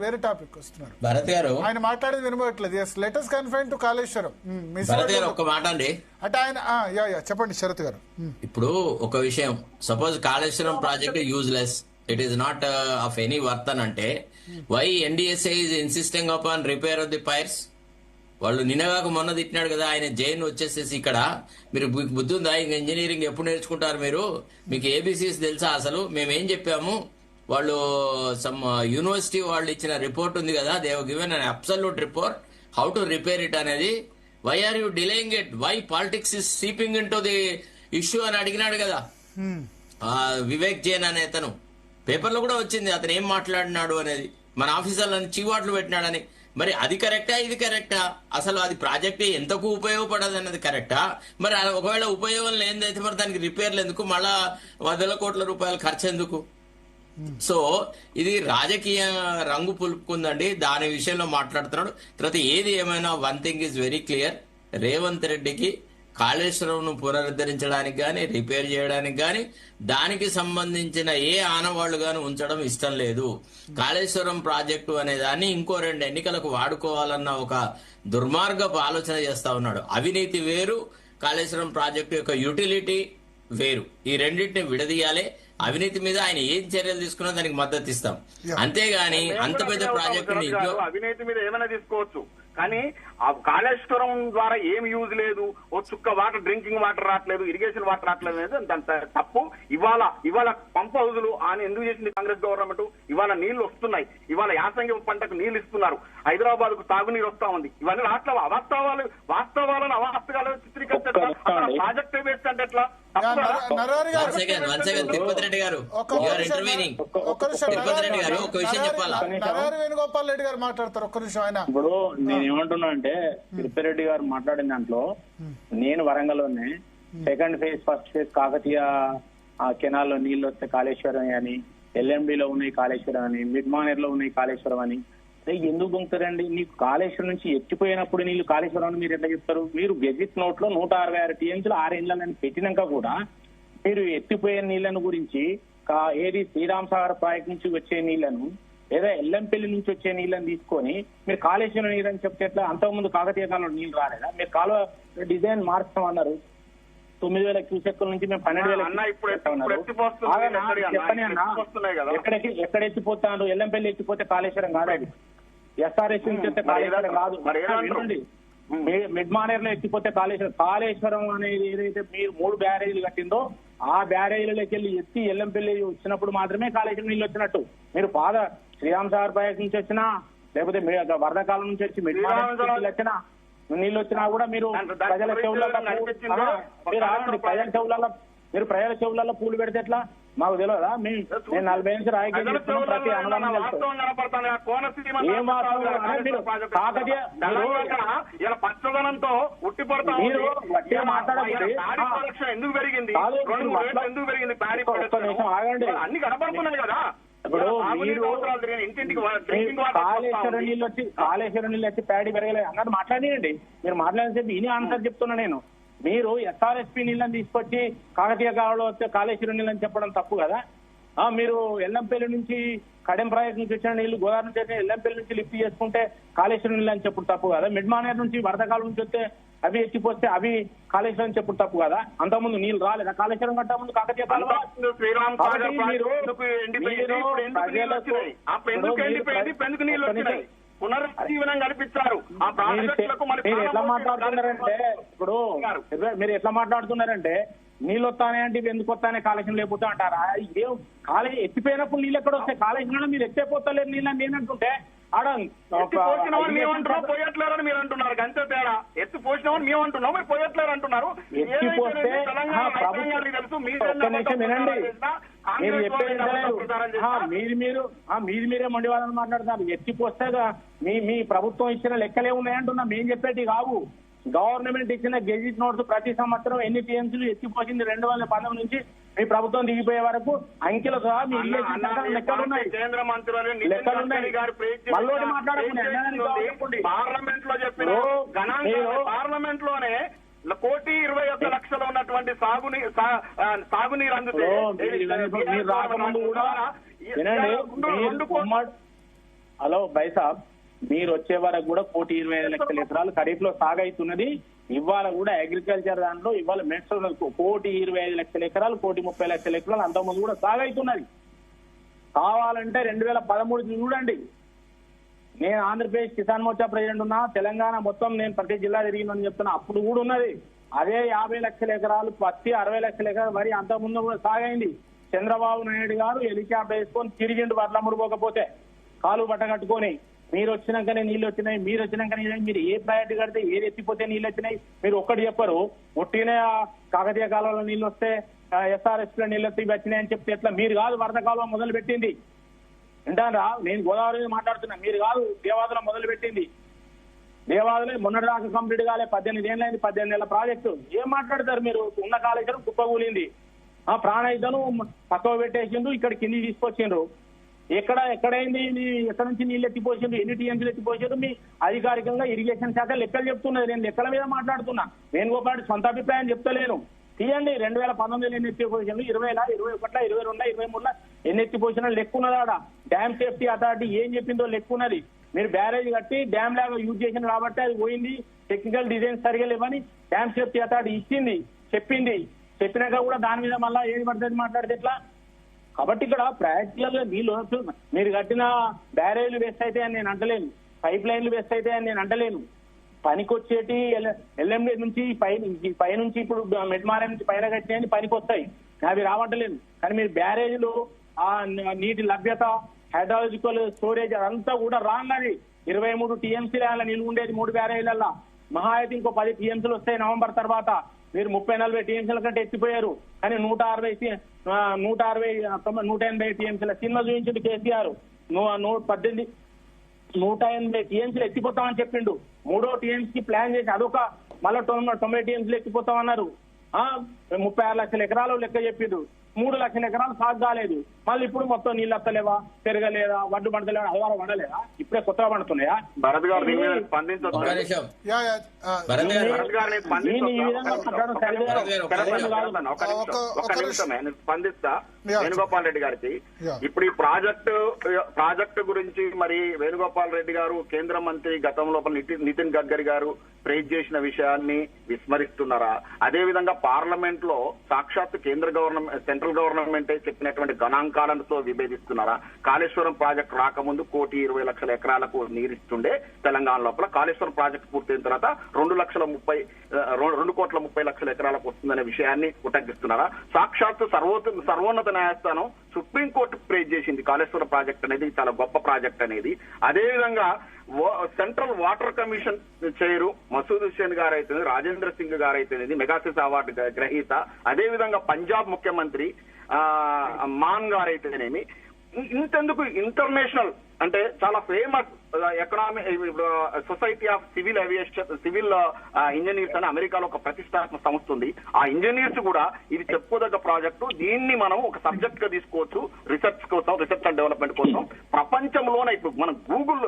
వేరే టాపిక్ వస్తున్నారు భరత్ గారు. ఆయన మాట్లాడేది వినబడట్లేదు. Yes let us confine to Kaleshwaram. Bharat garu ఒక్క మాట అండి. అంటే ఆయన చెప్పండి శరత్ గారు. ఇప్పుడు ఒక విషయం, suppose Kaleshwaram project useless, it is not of any worth అని అంటే why NDSA is insisting upon repair of the piers. వాళ్ళు నిన్నగాక మొన్న తిట్టినాడు కదా ఆయన, జైన్ వచ్చేసేసి ఇక్కడ మీరు బుద్ధి ఉందా, ఇంక ఇంజనీరింగ్ ఎప్పుడు నేర్చుకుంటారు మీరు, మీకు ఏబీసీస్ తెలుసా అసలు, మేమేం చెప్పాము, వాళ్ళు సమ్ యూనివర్సిటీ వాళ్ళు ఇచ్చిన రిపోర్ట్ ఉంది కదా, they have given an absolute report how to repair it అనేది, why are you delaying it, why politics is seeping into the issue అని అడిగినాడు కదా వివేక్ జైన్ అనే అతను. పేపర్లో కూడా వచ్చింది అతను ఏం మాట్లాడినాడు అనేది, మన ఆఫీసర్లను చీవాట్లు పెట్టినాడని. మరి అది కరెక్టా ఇది కరెక్టా, అసలు అది ప్రాజెక్ట్ ఎంతకు ఉపయోగపడదు అన్నది కరెక్టా? మరి ఒకవేళ ఉపయోగం లేనిదైతే మరి దానికి రిపేర్లు ఎందుకు, మళ్ళా 100 కోట్ల రూపాయలు ఖర్చు ఎందుకు? సో ఇది రాజకీయ రంగు పులుపుకుందండి, దాని విషయంలో మాట్లాడుతున్నాడు. తర్వాత ఏది ఏమైనా one thing is very clear, Revanth రెడ్డికి కాళేశ్వరంను పునరుద్ధరించడానికి గాని రిపేర్ చేయడానికి గాని దానికి సంబంధించిన ఏ ఆనవాళ్లు గాని ఉంచడం ఇష్టం లేదు. కాళేశ్వరం ప్రాజెక్టు అనే దాన్ని ఇంకో 2 ఎన్నికలకు వాడుకోవాలన్న ఒక దుర్మార్గపు ఆలోచన చేస్తా ఉన్నాడు. అవినీతి వేరు, కాళేశ్వరం ప్రాజెక్టు యొక్క యూటిలిటీ వేరు. ఈ రెండింటిని విడదీయాలి. అవినీతి మీద ఆయన ఏం చర్యలు తీసుకున్నా దానికి మద్దతు ఇస్తాం, అంతేగాని అంత పెద్ద ప్రాజెక్టుని అవినీతి మీద ఏమైనా తీసుకోవచ్చు కానీ ఆ కాళేశ్వరం ద్వారా ఏం యూజ్ లేదు, ఓ చుక్క వాటర్, డ్రింకింగ్ వాటర్ రావట్లేదు, ఇరిగేషన్ వాటర్ రావట్లేదు అనేది దాని తప్పు. ఇవాళ పంప్ హౌజులు అని ఎందుకు చేసింది కాంగ్రెస్ గవర్నమెంట్? ఇవాళ నీళ్లు వస్తున్నాయి, ఇవాళ యాసంగి పంటకు నీళ్లు ఇస్తున్నారు, హైదరాబాద్ కు తాగునీరు వస్తా ఉంది. ఇవన్నీ రాష్ట్ర వాస్తవాలను అవాస్తవాలు చిత్రీకరించట్లా, ప్రాజెక్ట్ వేస్ట్ అంటే ఎట్లా? తిరుపతి రెడ్డి గారు వేణుగోపాల్ రెడ్డి గారు మాట్లాడతారు. ఒక్క నిమిషం. ఆయన ఇప్పుడు నేను ఏమంటున్నా అంటే తిరుపతి రెడ్డి గారు మాట్లాడిన దాంట్లో నేను వరంగల్లోనే second phase first phase Kakatiya కెనాల్లో నీళ్లు వస్తే కాళేశ్వరం అని, ఎల్ఎండిలో ఉన్నాయి కాళేశ్వరం అని, మిడ్మానేర్ లో ఉన్నాయి కాళేశ్వరం అని, ఎందుకు పొందుతారండి? నీకు కాళేశ్వరం నుంచి ఎత్తిపోయినప్పుడు నీళ్లు కాళేశ్వరం అని మీరు ఎట్లా చెప్తారు? మీరు గెజిట్ నోట్ లో 166 టీఎంసీలు 6 ఇండ్లని పెట్టినాక కూడా మీరు ఎత్తిపోయే నీళ్లను గురించి ఏది శ్రీరామ్ సాగర్ ప్రాజెక్ట్ నుంచి వచ్చే నీళ్లను లేదా ఎల్లంపల్లి నుంచి వచ్చే నీళ్ళని తీసుకొని మీరు కాళేశ్వరం నీరు అని చెప్తే ఎట్లా? అంతకుముందు కాకతీయ కాలంలో నీళ్లు రాలేదా? మీరు కాలువ డిజైన్ మార్చామన్నారు, 9,000 క్యూసెక్కుల నుంచి మేము 12,000 చెప్పని అన్న. ఎక్కడ ఎత్తిపోతాను? ఎల్లంపల్లి ఎత్తిపోతే కాళేశ్వరం కాదు, అది ఎస్ఆర్ఎస్ నుంచి వస్తే కాళేశ్వరం కాదు. మిడ్ మానేర్ లో ఎత్తిపోతే కాళేశ్వరం అనేది ఏదైతే మీరు 3 బ్యారేజీలు కట్టిందో ఆ బ్యారేజీలకి వెళ్ళి ఎత్తి ఎల్లంపల్లి వచ్చినప్పుడు మాత్రమే కాళేశ్వరం నీళ్ళు వచ్చినట్టు. మీరు శ్రీరామ్ సాగర్ ప్రాజెక్ట్ నుంచి వచ్చినా లేకపోతే వరదకాలం నుంచి వచ్చి మిడ్ మానేర్ వచ్చినా నీళ్ళు వచ్చినా కూడా మీరు ప్రజల చెవులలో పూలు పెడితే ఎట్లా? మాకు తెలియదా? నేను 40 నుంచి రాయకూడదు ప్రతి అనుమానం పచ్చదనంతో ఉట్టిపడతా ఎందుకు పెరిగింది, అన్ని కనపడుతున్నాయి కదా. ఇప్పుడు కాళేశ్వరం నీళ్ళు వచ్చి ప్యాడీ పెరగలేదు అన్నది మాట్లాడియండి. మీరు మాట్లాడిన ఇని ఆన్సర్ చెప్తున్నా నేను. మీరు ఎస్ఆర్ఎస్పీ నీళ్ళని తీసుకొచ్చి కాకతీయ కాలంలో వస్తే కాళేశ్వరం నీళ్ళని చెప్పడం తప్పు కదా. మీరు ఎల్లంపల్లి నుంచి కడెం ప్రాజెక్ట్ నుంచి వచ్చిన నీళ్లు గోదావరి నుంచి వచ్చిన ఎల్లంపల్లి నుంచి లిఫ్ట్ చేసుకుంటే కాళేశ్వరం నీళ్ళు అని చెప్పుడు తప్పు కదా. మిడ్ మానేర్ నుంచి వరదకాలం నుంచి వస్తే అవి ఎత్తిపోస్తే అవి కాళేశ్వరం చెప్పుడు తప్పు కదా. అంతకుముందు నీళ్లు రాలేదా కాళేశ్వరం కట్ట ముందు కాకతీయ పునరుజ్జీవనం కల్పించారు. మీరు ఎట్లా మాట్లాడుతున్నారంటే ఇప్పుడు మీరు ఎట్లా మాట్లాడుతున్నారంటే నీళ్ళు వస్తానే అంటే ఇవి ఎందుకు వస్తానే కాళేశ్వరం లేకపోతే అంటారా? ఇదేం కాలేజీ ఎత్తిపోయినప్పుడు నీళ్ళు ఎక్కడ వస్తాయి? కాళేశ్వరంలో మీరు ఎత్తిపోతలేరు నీళ్ళని నేనంటుంటే ఆడ పోయట్లేరని మీరు అంటున్నారు. అంతే తేడా. ఎత్తి పోసినామని మేము అంటున్నాం, మీరు పోయట్లేరు అంటున్నారు. ఎత్తిపోస్తే మీరు చెప్పేది మీరే మండివాదని మాట్లాడుతున్నారు. ఎత్తిపోస్తే మీ ప్రభుత్వం ఇచ్చిన లెక్కలే ఉన్నాయంటున్నా, మేము చెప్పేది కావు. గవర్నమెంట్ ఇచ్చిన గెజిట్ నోట్స్ ప్రతి సంవత్సరం ఎన్ని టీఎంసీలు ఎత్తిపోసింది 2019 నుంచి మీ ప్రభుత్వం దిగిపోయే వరకు అంకెలు సహా మీ లెక్కలున్నాయి. కేంద్ర మంత్రులు మళ్ళీ మాట్లాడుతున్నాయి పార్లమెంట్ లో చెప్పిన పార్లమెంట్ లోనే 1,21,00,000 ఉన్నటువంటి సాగునీరు అందుతే రాకముందు కూడా హలో బైసాబ్, మీరు వచ్చే వరకు కూడా 1,25,00,000 ఎకరాలు ఖరీఫ్ లో సాగైతున్నది. ఇవాళ కూడా అగ్రికల్చర్ దాంట్లో ఇవాళ మెట్స్ 1,25,00,000 ఎకరాలు 1,30,00,000 ఎకరాలు అంతకుముందు కూడా సాగైతున్నది. కావాలంటే 2013 చూడండి. నేను ఆంధ్రప్రదేశ్ కిసాన్ మోర్చా ప్రెసిడెంట్ ఉన్నా, తెలంగాణ మొత్తం నేను ప్రతి జిల్లా తిరిగిందని చెప్తున్నా. అప్పుడు కూడా ఉన్నది అదే 50 లక్షల ఎకరాలు పత్తి, 60 లక్షల ఎకరాలు వరి అంతకుముందు కూడా సాగైంది. చంద్రబాబు నాయుడు గారు హెలికాప్టర్ వేసుకొని తిరిగిండు వడ్లమ్ముడు పోకపోతే కాలు బట్ట కట్టుకొని. మీరు వచ్చినాకనే నీళ్ళు వచ్చినాయి, మీరు వచ్చినాకనే మీరు ఏ ప్రయారిటీ కడితే ఏది ఎత్తిపోతే నీళ్ళు వచ్చినాయి మీరు ఒక్కటి చెప్పరు. ఒట్టినే కాకతీయ కాలంలో నీళ్ళు వస్తే SRS లో నీళ్ళు ఎత్తి వచ్చినాయి అని చెప్తే ఎట్లా? మీరు కాదు వరద కాలువ మొదలు పెట్టింది. వింటారా? నేను గోదావరి మాట్లాడుతున్నా, మీరు కాదు దేవాదుల మొదలు పెట్టింది. దేవాదులు మొన్నటి దాకా కంప్లీట్ కాలే, 18 ఏళ్ళైంది, 18 ఏళ్ల ప్రాజెక్టు. ఏం మాట్లాడతారు మీరు? ఉన్న కాళేశ్వరం కుప్పకూలింది, ప్రాణాయుధను పక్కవ పెట్టేసిండ్రు, ఇక్కడ కింది తీసుకొచ్చిండ్రు. ఎక్కడైంది? ఎక్కడ నుంచి నీళ్ళు ఎత్తిపోసిండ్రు, ఎన్ని టీఎంసీలు ఎత్తిపోసిండ్రు? మీ అధికారికంగా ఇరిగేషన్ శాఖ లెక్కలు చెప్తున్నది. నేను లెక్కల మీద మాట్లాడుతున్నా, వేణుగోపాల్ సొంత అభిప్రాయం చెప్తలేను. తీయండి 2019 ఎన్ని ఎత్తిపోసిండ్రు, 20, 21, 22, 23 ఎన్ని ఎత్తిపోసినా లెక్కున్నదాడ. డ్యామ్ సేఫ్టీ అథారిటీ ఏం చెప్పిందో లెక్కున్నది. మీరు బ్యారేజ్ కట్టి డ్యామ్ లాగా యూజ్ చేసిన కాబట్టి అది పోయింది, టెక్నికల్ డిజైన్ సరిగా లేవని డ్యామ్ సేఫ్టీ అథారిటీ ఇచ్చింది, చెప్పినాక కూడా దాని మీద మళ్ళా ఏది పడుతుంది మాట్లాడితే ఎట్లా? కాబట్టి ఇక్కడ ప్రాక్టికల్ గా నీళ్ళు మీరు కట్టిన బ్యారేజ్లు వేస్ట్ అయితే అని నేను అంటలేను, పైప్ లైన్లు వేస్ట్ అయితే అని నేను అంటలేను. పనికొచ్చేటి LMD నుంచి పైనుంచి ఇప్పుడు మెడ్మారే నుంచి పైన కట్టినాయని పనికి వస్తాయి, అవి రావట్లేదు. కానీ మీరు బ్యారేజ్లు, ఆ నీటి లభ్యత, హైడ్రాలజికల్ స్టోరేజ్ అదంతా కూడా రాన్నది. 23 TMCల నిలువ ఉండేది 3 బ్యారేజ్లల్లా. మహా అయితే ఇంకో 10 TMCలు వస్తాయి నవంబర్ తర్వాత. మీరు 30-40 TMCల కంటే ఎత్తిపోయారు. కానీ 180 TMCల సినిమా చూపించిండు కేసీఆర్. 180 TMCలు ఎత్తిపోతామని చెప్పిండు. 3వ TMCకి ప్లాన్ చేసి అదొక మళ్ళీ 90 TMCలు ఎత్తిపోతామన్నారు. 36 లక్షల ఎకరాలు లెక్క చెప్పిండు. 3 లక్షల ఎకరాలు సాగు కాలేదు. మళ్ళీ ఇప్పుడు మొత్తం నీళ్ళు వస్తలేవా, పెరగలేదా, వడ్డు పండలేదా, అదివారం పండలేదా, ఇప్పుడే కొత్తగా పండుతున్నాయా? భరత్ గారు దీని మీద స్పందించొచ్చు. ఒక నిమిషం. భరత్ గారిని స్పందిస్తా వేణుగోపాల్ రెడ్డి గారికి. ఇప్పుడు ఈ ప్రాజెక్టు గురించి మరి వేణుగోపాల్ రెడ్డి గారు కేంద్ర మంత్రి గతంలో నితిన్ గడ్కరీ గారు ప్రైజ్ చేసిన విషయాన్ని విస్మరిస్తున్నారా? అదే విధంగా పార్లమెంట్ లో సాక్షాత్ సెంట్రల్ గవర్నమెంట్ చెప్పినటువంటి గణాంకాలతో విభేదిస్తున్నారా? కాళేశ్వరం ప్రాజెక్టు రాకముందు 1,20,00,000 ఎకరాలకు నీరిస్తుండే తెలంగాణ లోపల. కాళేశ్వరం ప్రాజెక్టు పూర్తయిన తర్వాత 2,30,00,000 ఎకరాలకు వస్తుందనే విషయాన్ని ఉటంకిస్తున్నారా? సాక్షాత్ సర్వోన్నత న్యాయస్థానం సుప్రీంకోర్టు ప్రైజ్ చేసింది కాళేశ్వరం ప్రాజెక్ట్ అనేది చాలా గొప్ప ప్రాజెక్ట్ అనేది. అదేవిధంగా central water commission chair Masood Hussain గారు అయితేనేది, రాజేంద్ర సింగ్ గారు అయితేనేది, మెగాసిస్ అవార్డు గ్రహీత, అదేవిధంగా పంజాబ్ ముఖ్యమంత్రి మాన్ గారు అయితేనేమి, ఇంతెందుకు ఇంటర్నేషనల్ అంటే చాలా famous economic society of civil engineers అని అమెరికాలో ఒక ప్రతిష్టాత్మక సంస్థ ఉంది. ఆ ఇంజనీర్స్ కూడా ఇది చెప్పుకోదగ్గ ప్రాజెక్టు, దీన్ని మనం ఒక సబ్జెక్ట్ గా తీసుకోవచ్చు రీసెర్చ్ అండ్ డెవలప్మెంట్ కోసం. ప్రపంచంలోనే ఇప్పుడు మనం గూగుల్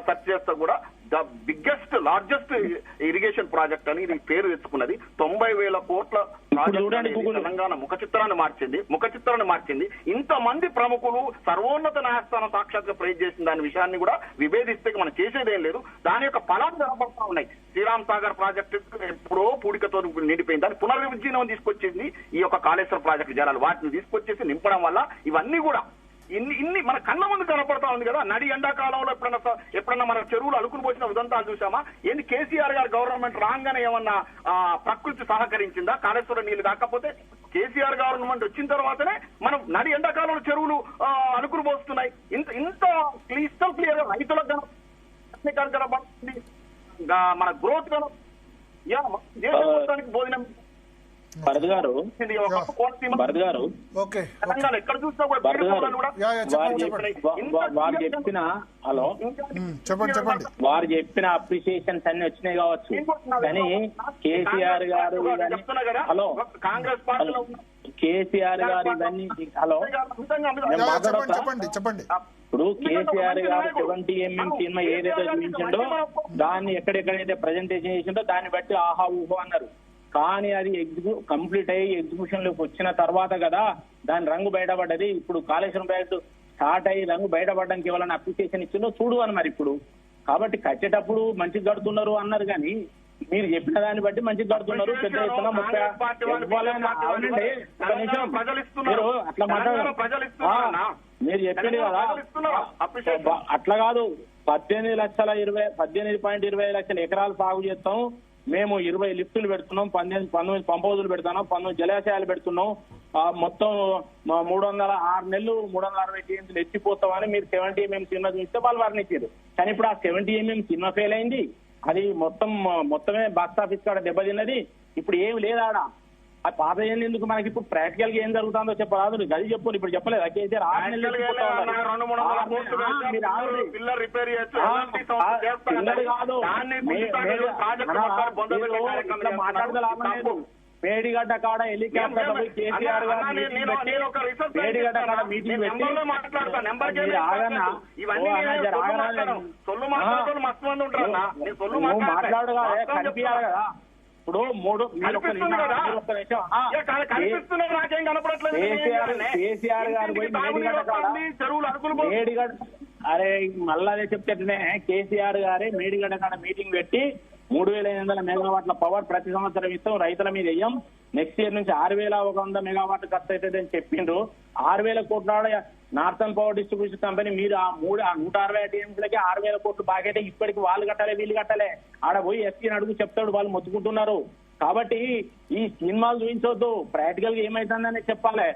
సెర్చ్ చేస్తే కూడా the biggest largest irrigation project అని ఇది పేరు తెచ్చుకున్నది. 90,000 కోట్ల ప్రాజెక్ట్ తెలంగాణ ముఖ చిత్రాన్ని మార్చింది. ఇంతమంది ప్రముఖులు సర్వోన్నత న్యాయస్థానం సాక్షాత్గా ప్రైజ్ చేసిన దాని విషయాన్ని కూడా విభేదిస్తే మనం చేసేదేం లేదు. దాని యొక్క ఫలాలు కనబడతా ఉన్నాయి. శ్రీరామ్ సాగర్ ప్రాజెక్టు ఎప్పుడో పూడికతో నిండిపోయింది, దాన్ని పునర్విజీనం తీసుకొచ్చింది ఈ యొక్క కాళేశ్వరం ప్రాజెక్టు జలాలు. వాటిని తీసుకొచ్చేసి నింపడం వల్ల ఇవన్నీ కూడా ఇన్ని మన కళ్ళ ముందు కనపడతా ఉంది కదా. నడి ఎండాకాలంలో ఎప్పుడన్నా మన చెరువులు అలుకుని పోసిన ఉదంతాలు చూసామా? ఏంది కేసీఆర్ గారు గవర్నమెంట్ రాగానే ఏమన్నా ప్రకృతి సహకరించిందా కాళేశ్వరం నీళ్లు? కాకపోతే కేసీఆర్ గవర్నమెంట్ వచ్చిన తర్వాతనే మనం నడి ఎండాకాలంలో చెరువులు అలుకుని పోస్తున్నాయి. ఇంత క్లియర్ గా రైతులకు కనపడుతుంది, మన గ్రోత్ దేశం మొత్తానికి భోజనం. భరత్ గారు ఎక్కడ చూసినా వారు చెప్పిన అప్రిసియేషన్స్ అన్ని వచ్చినాయి కావచ్చు, కానీ కేసీఆర్ గారు కాంగ్రెస్ పార్టీలో కేసీఆర్ గారు ఇవన్నీ చెప్పండి. ఇప్పుడు కేసీఆర్ గారు 70 mm సినిమా ఏదైతే చూపించిండో దాన్ని ఎక్కడెక్కడైతే ప్రజెంటేషన్ చేసిండో దాన్ని బట్టి ఆహా ఊహో అన్నారు. కానీ అది కంప్లీట్ అయ్యి ఎగ్జిక్యూషన్ లోకి వచ్చిన తర్వాత కదా దాని రంగు బయటపడ్డది. ఇప్పుడు కాళేశ్వరం ప్రాజెక్టు స్టార్ట్ అయ్యి రంగు బయటపడడానికి ఎవరైనా అప్లికేషన్ ఇచ్చిందో చూడు అని మరి ఇప్పుడు. కాబట్టి కట్టేటప్పుడు మంచిగా కడుతున్నారు అన్నారు కానీ మీరు చెప్పిన దాన్ని బట్టి మంచిగా కడుతున్నారు. పెద్ద ఎత్తున 30 అవునండి, ఒక నిమిషం మీరు అట్లా మాట్లాడారు. మీరు చెప్పింది కదా అట్లా కాదు. 18.20 లక్షల ఎకరాలు సాగు చేస్తాం మేము, 20 లిఫ్టులు పెడుతున్నాం, 19 పంప్ హౌజులు పెడతాం, 19 జలాశయాలు పెడుతున్నాం, మొత్తం 6 నెలలు 360 టీఎంసీలు ఎత్తిపోతామని మీరు 70 mm సినిమా చూస్తే వాళ్ళు వర్ణించారు. కానీ ఇప్పుడు ఆ 70 mm సినిమా ఫెయిల్ అయింది. అది మొత్తమే బాక్స్ ఆఫీస్ కాడ దెబ్బతిన్నది. ఇప్పుడు ఏమి లేదాడా. ఆ పాత ఏంది ఎందుకు మనకి ఇప్పుడు ప్రాక్టికల్ గా ఏం జరుగుతుందో చెప్పరాదు. గది చెప్పు ఇప్పుడు చెప్పలేదు. కేసీఆర్ 6 నెలలు కాదు. మేడిగడ్డ కాడ హెలికాప్టర్ పోయి కేసీఆర్ గారు మేడిగడ్డ కాడ మీటింగ్ పెట్టి మాట్లాడు కదా, కనిపించాలి కదా. ఇప్పుడు 3 కేసీఆర్ గారు పోయి మేడిగడ్డ కాడ మేడిగడ్డ అరే మళ్ళా అదే చెప్తేనే కేసీఆర్ గారే మేడిగడ్డ కాడ మీటింగ్ పెట్టి 3,500 మెగావాట్ల పవర్ ప్రతి సంవత్సరం ఇస్తాం, రైతుల మీద వేయం, నెక్స్ట్ ఇయర్ నుంచి 6,100 మెగావాట్లు ఖర్చు అవుతుంది అని చెప్పిండ్రు. 6,000 కోట్ల నార్థన్ పవర్ డిస్ట్రిబ్యూషన్ కంపెనీ మీరు ఆ 160 టీఎంసీలకి 6,000 కోట్లు బాగైతే ఇప్పటికి వాళ్ళు కట్టాలి వీళ్ళు కట్టాలి. ఆడ పోయి ఎస్సీని అడుగు చెప్తాడు, వాళ్ళు మొత్తుకుంటున్నారు. కాబట్టి ఈ సినిమాలు చూపించవద్దు, ప్రాక్టికల్ గా ఏమైతుందని చెప్పాలి.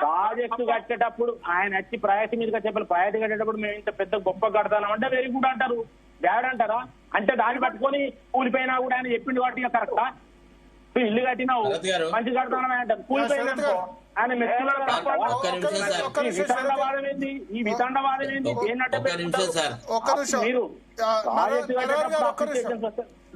ప్రాజెక్టు కట్టేటప్పుడు ఆయన వచ్చి ప్రాజెక్టు మీద చెప్పాలి. ప్రాజెక్టు కట్టేటప్పుడు మేము ఇంత పెద్ద గొప్ప కడతామంటే వెరీ గుడ్ అంటారు, బ్యాడ్ అంటారా? అంటే దాన్ని పట్టుకొని కూలిపోయినా కూడా ఆయన చెప్పింది వాటి కరెక్టా? ఇల్లు కట్టినావు మంచి కడతానని అంటారు, కూలిపోయినా ఆయన వితండవాదం ఏంది? ఈ వితండవాదం ఏంది? మీరు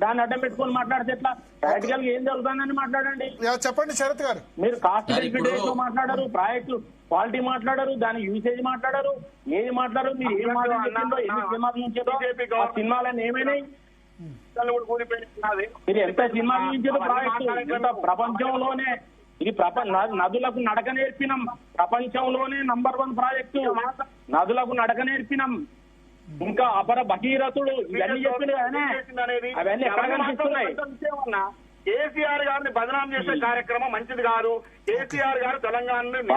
దాన్ని అడ్డం పెట్టుకొని మాట్లాడితే ఎట్లా? ప్రాక్టికల్ గా ఏం జరుగుతుందని మాట్లాడండి. చెప్పండి శరత్ గారు. మీరు కాస్ట్ బెనిఫిట్ రేషియో మాట్లాడారు, ప్రాజెక్టు క్వాలిటీ మాట్లాడారు, దాని యూసేజ్ మాట్లాడారు, ఏది మాట్లాడారు? మీరు ఏం మాట్లాడారో ఎన్ని సినిమాలు చూపించారో ఆ సినిమాలన్నీ ఏమైనాయి? మీరు ఎంత సినిమా చూపించారో ప్రాజెక్టు ఎంత ప్రపంచంలోనే ఇది నదులకు నడక నేర్పినాం, ప్రపంచంలోనే నంబర్ 1 ప్రాజెక్టు నదులకు నడక నేర్పినాం. ఇంకా అపర భగీరథుడు ఇవన్నీ చెప్పిన అవన్నీ ఎక్కడ కనిపిస్తున్నాయి? కేసీఆర్ గారిని బదనాం చేసే కార్యక్రమం మంచిది కాదు. కేసీఆర్ గారు తెలంగాణను ఏదో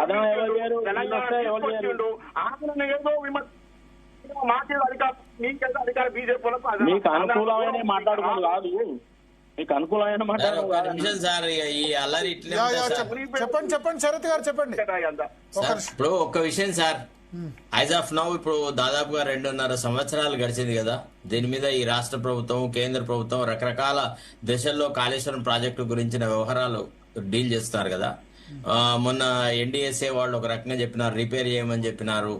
అధికార బీజేపీ మీకు అనుకూలమైన మాట్లాడుకోవాలి కాదు, మీకు అనుకూలమైన చెప్పండి శరత్ గారు చెప్పండి. ఇప్పుడు ఒక్క విషయం సార్, యాజ్ ఆఫ్ నౌ ఇప్పుడు దాదాపుగా 2.5 సంవత్సరాలు గడిచింది కదా. దీని మీద ఈ రాష్ట్ర ప్రభుత్వం, కేంద్ర ప్రభుత్వం రకరకాల దశల్లో కాళేశ్వరం ప్రాజెక్టు గురించిన వ్యవహారాలు డీల్ చేస్తున్నారు కదా. మొన్న ఎన్డీఎస్ఏ వాళ్ళు ఒక రకంగా చెప్పినారు, రిపేర్ చేయమని చెప్పినారు,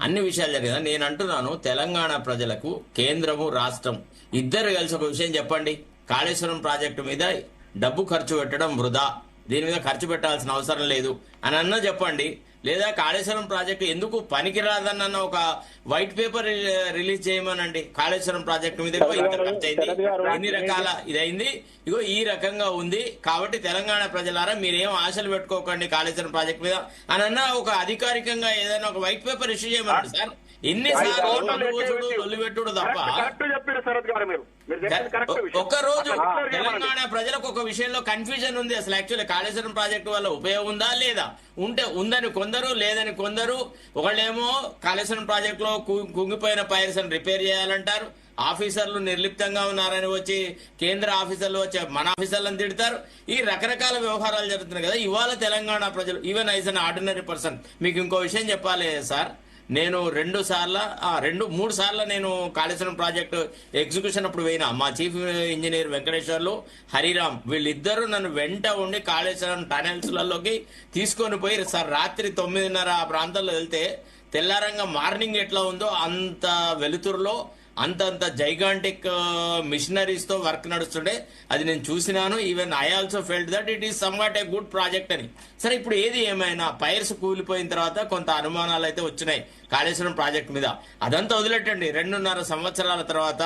అన్ని విషయాలు జరిగిందా. నేను అంటున్నాను, తెలంగాణ ప్రజలకు కేంద్రము రాష్ట్రం ఇద్దరు కలిసి ఒక విషయం చెప్పండి. కాళేశ్వరం ప్రాజెక్టు మీద డబ్బు ఖర్చు పెట్టడం వృధా, దీని మీద ఖర్చు పెట్టాల్సిన అవసరం లేదు అని అన్నా చెప్పండి. లేదా కాళేశ్వరం ప్రాజెక్టు ఎందుకు పనికిరాదన్న ఒక వైట్ పేపర్ రిలీజ్ చేయమనండి. కాళేశ్వరం ప్రాజెక్టు మీద ఇంత ఖర్చు అయింది, ఎన్ని రకాల ఇదైంది, ఇగో ఈ రకంగా ఉంది, కాబట్టి తెలంగాణ ప్రజలారా మీరేం ఆశలు పెట్టుకోకండి కాళేశ్వరం ప్రాజెక్టు మీద అని అన్నా ఒక అధికారికంగా ఏదైనా ఒక వైట్ పేపర్ ఇష్యూ చేయమనండి సార్. ఎన్నిసార్లు తప్ప ఒక రోజు తెలంగాణ ప్రజలకు ఒక విషయంలో కన్ఫ్యూజన్ ఉంది. అసలు యాక్చువల్లీ కాళేశ్వరం ప్రాజెక్టు వల్ల ఉపయోగం ఉందా లేదా, ఉంటే ఉందని కొందరు, లేదని కొందరు. ఒకళ్ళేమో కాళేశ్వరం ప్రాజెక్ట్ లో కుంగిపోయిన పైర్స్ అని రిపేర్ చేయాలంటారు, ఆఫీసర్లు నిర్లిప్తంగా ఉన్నారని వచ్చి కేంద్ర ఆఫీసర్లు వచ్చి మన ఆఫీసర్లను తిడతారు. ఈ రకరకాల వ్యవహారాలు జరుగుతున్నాయి కదా. ఇవాళ తెలంగాణ ప్రజలు, even as an ordinary person, మీకు ఇంకో విషయం చెప్పాలి సార్. నేను 3 సార్లు నేను కాళేశ్వరం ప్రాజెక్టు ఎగ్జిక్యూషన్ అప్పుడు పోయినా. మా చీఫ్ ఇంజనీర్ వెంకటేశ్వర్లు, హరిరామ్ వీళ్ళిద్దరూ నన్ను వెంట ఉండి కాళేశ్వరం టనెల్స్లలోకి తీసుకొని పోయి సార్ రాత్రి 9:30 ఆ ప్రాంతంలో వెళ్తే తెల్లారంగా మార్నింగ్ ఎట్లా ఉందో అంత వెలుతురులో అంతంత జైగాంటిక్ మిషనరీస్ తో వర్క్ నడుస్తుండే అది నేను చూసినాను. Even I also felt that it is somewhat a good project అని. సరే ఇప్పుడు ఏది ఏమైనా పైర్స్ కూలిపోయిన తర్వాత కొంత అనుమానాలు అయితే వచ్చినాయి కాళేశ్వరం ప్రాజెక్ట్ మీద. అదంతా వదిలేటండి. 2.5 సంవత్సరాల తర్వాత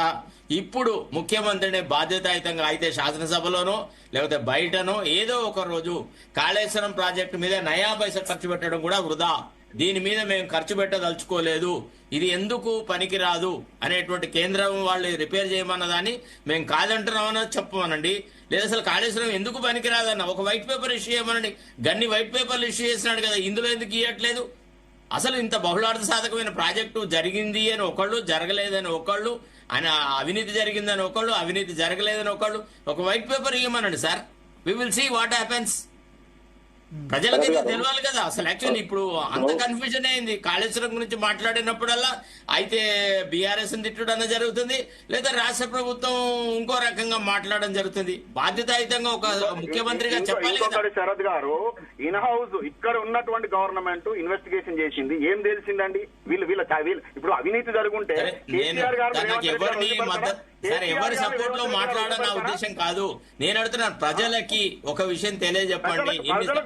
ఇప్పుడు ముఖ్యమంత్రిని బాధ్యతాయుతంగా అయితే శాసనసభలోనో లేకపోతే బయటనో ఏదో ఒక రోజు కాళేశ్వరం ప్రాజెక్టు మీద నయా పైసా ఖర్చు పెట్టడం కూడా వృధా, దీని మీద మేము ఖర్చు పెట్టదలుచుకోలేదు, ఇది ఎందుకు పనికిరాదు అనేటువంటి కేంద్రం వాళ్ళు రిపేర్ చేయమన్న దాన్ని మేము కాదంటున్నామని చెప్పమనండి. లేదా అసలు కాళేశ్వరం ఎందుకు పనికిరాదన్న ఒక వైట్ పేపర్ ఇష్యూ చేయమనండి. గన్ని వైట్ పేపర్లు ఇష్యూ చేసినాడు కదా, ఇందులో ఎందుకు ఇవ్వట్లేదు? అసలు ఇంత బహుళార్థ సాధకమైన ప్రాజెక్టు జరిగింది అని ఒకళ్ళు, జరగలేదని ఒకళ్ళు, ఆయన అవినీతి జరిగిందని ఒకళ్ళు, అవినీతి జరగలేదని ఒకళ్ళు, ఒక వైట్ పేపర్ ఇవ్వమనండి sir. We will see what happens. ప్రజలకైతే తెలియాలి కదా. అసలు యాక్చువల్లీ ఇప్పుడు అంత కన్ఫ్యూజన్ అయింది. కాళేశ్వరం గురించి మాట్లాడినప్పుడల్లా అయితే బీఆర్ఎస్ తిట్టడం జరుగుతుంది, లేదా రాష్ట్ర ప్రభుత్వం ఇంకో రకంగా మాట్లాడడం జరుగుతుంది. బాధ్యతాయుతంగా ఒక ముఖ్యమంత్రిగా చెప్పాలి కదా. శరత్ గారు, ఇన్ హౌస్ ఇక్కడ ఉన్నటువంటి గవర్నమెంట్ ఇన్వెస్టిగేషన్ చేసింది, ఏం తెలిసిందండి? వీళ్ళు ఇప్పుడు అవినీతి జరుగుంటే కేసీఆర్ గారు ఎవరిని మద్దతు సార్ ఎవరి సపోర్ట్ లో మాట్లాడడం నా ఉద్దేశం కాదు. నేను అడుగుతున్నాను ప్రజలకి ఒక విషయం తెలియజెప్పండి.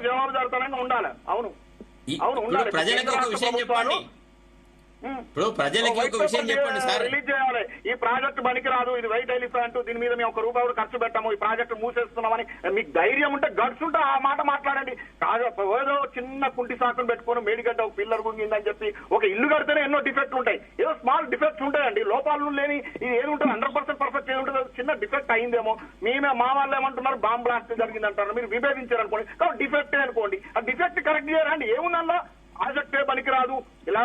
జవాబుదారితనంగా ఉండాలి. అవును అవును ఉండాలి. ప్రజలకు ఒక విషయం చెప్పండి. ఇప్పుడు ప్రజలకి ఒక విషయం చెప్పండి సార్. రిలీజ్ చేయాలి. ఈ ప్రాజెక్ట్ పనికిరాదు, ఇది వైట్ ఎలిఫెంట్, దీని మీద మేము ₹1 కూడా ఖర్చు పెట్టాము, ఈ ప్రాజెక్ట్ మూసేస్తున్నామని మీకు ధైర్యం ఉంటే, గట్స్ ఉంటే ఆ మాట మాట్లాడండి. ఏదో చిన్న కుంటి సాకును పెట్టుకుని మేడిగడ్డ ఒక పిల్లర్ గుంగిందని చెప్పి ఒక ఇల్లు కడితేనే ఎన్నో డిఫెక్ట్లు ఉంటాయి. ఏదో స్మాల్ డిఫెక్ట్స్ ఉంటాయండి, లోపాలు లేని ఇది ఏది ఉంటుంది 100% పర్ఫెక్ట్ ఏది ఉంటుంది, చిన్న డిఫెక్ట్ అయిందేమో. మా వాళ్ళు ఏమంటున్నారు బాంబ్ బ్లాస్ట్ జరిగింది అంటారు, మీరు విభేదించారు అనుకోండి, కాబట్టి డిఫెక్టే అనుకోండి. ఆ డిఫెక్ట్ కరెక్ట్ చేయాలండి, ఏముందల్లా ప్రాజెక్టే పనికిరాదు. ఇలా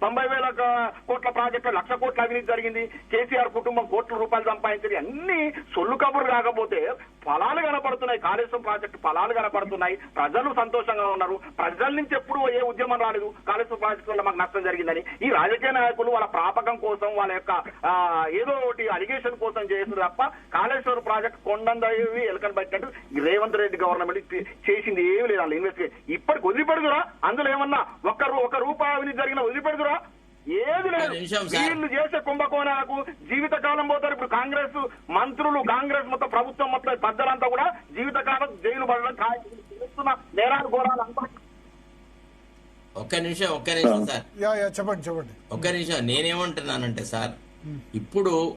90,000 కోట్ల ప్రాజెక్టు 1,00,000 కోట్ల అవినీతి జరిగింది, కేసీఆర్ కుటుంబం కోట్ల రూపాయలు సంపాదించింది, అన్ని సొల్లు కబుర్లు కాకపోతే ఫలాలు కనపడుతున్నాయి. కాళేశ్వరం ప్రాజెక్టు ఫలాలు కనపడుతున్నాయి, ప్రజలు సంతోషంగా ఉన్నారు. ప్రజల నుంచి ఎప్పుడు ఏ ఉద్యమం రాలేదు కాళేశ్వరం ప్రాజెక్టు వల్ల మాకు నష్టం జరిగిందని. ఈ రాజకీయ నాయకులు వాళ్ళ ప్రాపకం కోసం, వాళ్ళ యొక్క ఏదో ఒకటి అలిగేషన్ కోసం చేస్తున్నారు తప్ప కాళేశ్వరం ప్రాజెక్టు కొండందవి ఎలకని బట్టినట్టు రేవంత్ రెడ్డి గవర్నమెంట్ చేసింది ఏమి లేదు. వాళ్ళు ఇన్వెస్ట్ ఇప్పటికి వదిలిపెడుతురా, అందులో ఏమన్నా ఒక్క రూపాయి అవినీతి జరిగిన వదిలిపెడుతురా? ఏది లేదు. వీళ్ళు చేసే కుంభకోణాలకు జీవితకాలం పోతారు. ఇప్పుడు కాంగ్రెస్ మంత్రులు, కాంగ్రెస్ మొత్తం ప్రభుత్వం మొత్తం పెద్దలంతా కూడా జీవితకాలం జైలు పడడం చేస్తున్న నేరాలు ఘోరాలు అంతా. ఒక్క నిమిషం సార్, చెప్పండి. ఒక్క నిమిషం. నేనేమంటున్నానంటే సార్, ఇప్పుడు